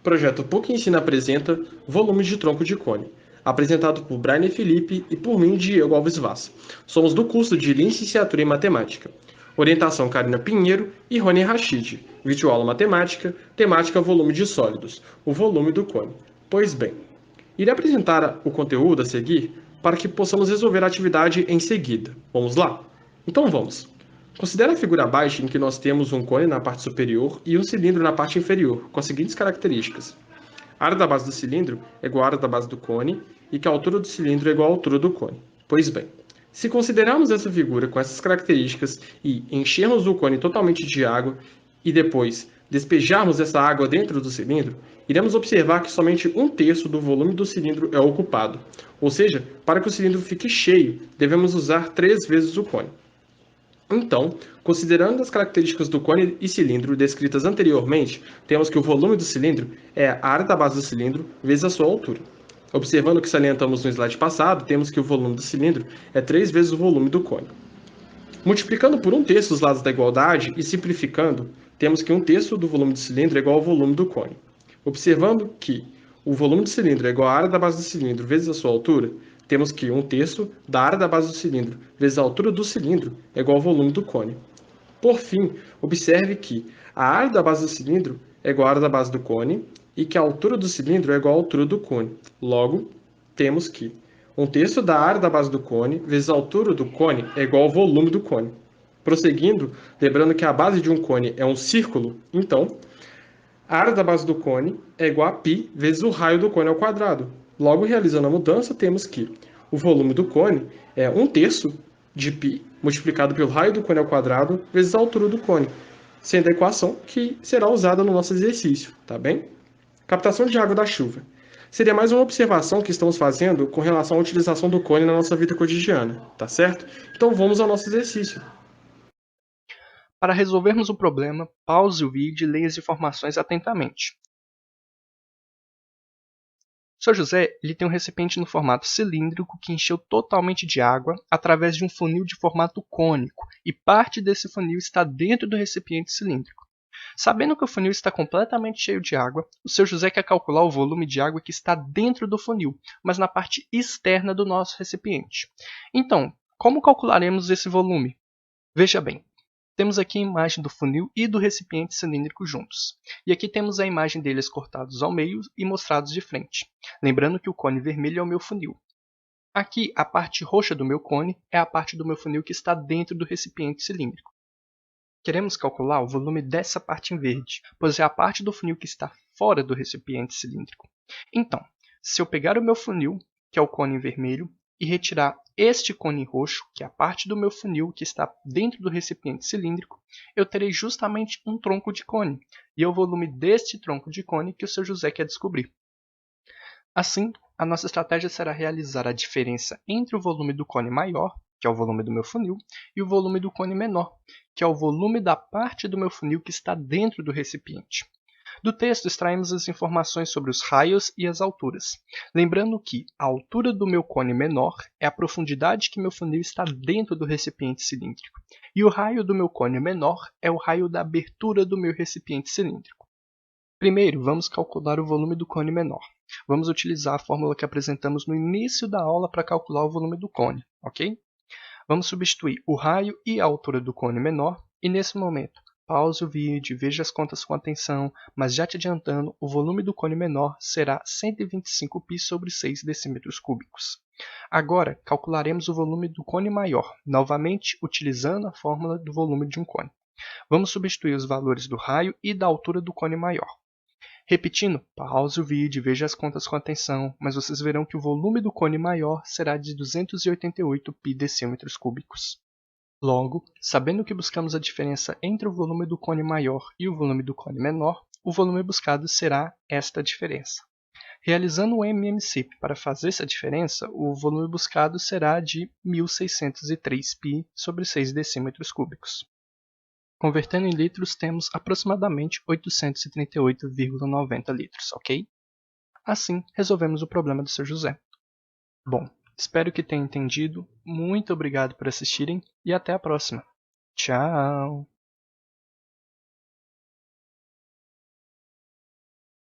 Projeto PUC Ensina apresenta Volumes de Tronco de Cone, apresentado por Brainer Felipe e por mim, Diego Alves Vaz. Somos do curso de Licenciatura em Matemática. Orientação Karina Pinheiro e Rony Rachid. Videoaula Matemática, temática Volume de Sólidos, o volume do cone. Pois bem, irei apresentar o conteúdo a seguir para que possamos resolver a atividade em seguida. Vamos lá? Então vamos. Considere a figura abaixo em que nós temos um cone na parte superior e um cilindro na parte inferior, com as seguintes características. A área da base do cilindro é igual à área da base do cone e que a altura do cilindro é igual à altura do cone. Pois bem, se considerarmos essa figura com essas características e enchermos o cone totalmente de água e depois despejarmos essa água dentro do cilindro, iremos observar que somente um terço do volume do cilindro é ocupado. Ou seja, para que o cilindro fique cheio, devemos usar 3 vezes o cone. Então, considerando as características do cone e cilindro descritas anteriormente, temos que o volume do cilindro é a área da base do cilindro vezes a sua altura. Observando o que salientamos no slide passado, temos que o volume do cilindro é 3 vezes o volume do cone. Multiplicando por um terço os lados da igualdade e simplificando, temos que um terço do volume do cilindro é igual ao volume do cone. Observando que o volume do cilindro é igual à área da base do cilindro vezes a sua altura, temos que um terço da área da base do cilindro vezes a altura do cilindro é igual ao volume do cone. Por fim, observe que a área da base do cilindro é igual à área da base do cone e que a altura do cilindro é igual à altura do cone. Logo, temos que um terço da área da base do cone vezes a altura do cone é igual ao volume do cone. Prosseguindo, lembrando que a base de um cone é um círculo, então a área da base do cone é igual a π vezes o raio do cone ao quadrado. Logo, realizando a mudança, temos que o volume do cone é um terço de π multiplicado pelo raio do cone ao quadrado vezes a altura do cone, sendo a equação que será usada no nosso exercício, tá bem? Captação de água da chuva. Seria mais uma observação que estamos fazendo com relação à utilização do cone na nossa vida cotidiana, tá certo? Então vamos ao nosso exercício. Para resolvermos o problema, pause o vídeo e leia as informações atentamente. Seu José tem um recipiente no formato cilíndrico que encheu totalmente de água através de um funil de formato cônico e parte desse funil está dentro do recipiente cilíndrico. Sabendo que o funil está completamente cheio de água, o seu José quer calcular o volume de água que está dentro do funil, mas na parte externa do nosso recipiente. Então, como calcularemos esse volume? Veja bem. Temos aqui a imagem do funil e do recipiente cilíndrico juntos. E aqui temos a imagem deles cortados ao meio e mostrados de frente. Lembrando que o cone vermelho é o meu funil. Aqui, a parte roxa do meu cone é a parte do meu funil que está dentro do recipiente cilíndrico. Queremos calcular o volume dessa parte em verde, pois é a parte do funil que está fora do recipiente cilíndrico. Então, se eu pegar o meu funil, que é o cone vermelho, e retirar este cone roxo, que é a parte do meu funil que está dentro do recipiente cilíndrico, eu terei justamente um tronco de cone, e é o volume deste tronco de cone que o seu José quer descobrir. Assim, a nossa estratégia será realizar a diferença entre o volume do cone maior, que é o volume do meu funil, e o volume do cone menor, que é o volume da parte do meu funil que está dentro do recipiente. Do texto extraímos as informações sobre os raios e as alturas. Lembrando que a altura do meu cone menor é a profundidade que meu funil está dentro do recipiente cilíndrico, e o raio do meu cone menor é o raio da abertura do meu recipiente cilíndrico. Primeiro, vamos calcular o volume do cone menor. Vamos utilizar a fórmula que apresentamos no início da aula para calcular o volume do cone, ok? Vamos substituir o raio e a altura do cone menor, e nesse momento, pause o vídeo, veja as contas com atenção, mas já te adiantando, o volume do cone menor será 125 π sobre 6 decímetros cúbicos. Agora, calcularemos o volume do cone maior, novamente utilizando a fórmula do volume de um cone. Vamos substituir os valores do raio e da altura do cone maior. Repetindo, pause o vídeo e veja as contas com atenção, mas vocês verão que o volume do cone maior será de 288 π decímetros cúbicos. Logo, sabendo que buscamos a diferença entre o volume do cone maior e o volume do cone menor, o volume buscado será esta diferença. Realizando o MMSIP para fazer essa diferença, o volume buscado será de 1603 π sobre 6 decímetros cúbicos. Convertendo em litros, temos aproximadamente 838,90 litros, ok? Assim, resolvemos o problema do seu José. Bom, espero que tenham entendido. Muito obrigado por assistirem e até a próxima. Tchau!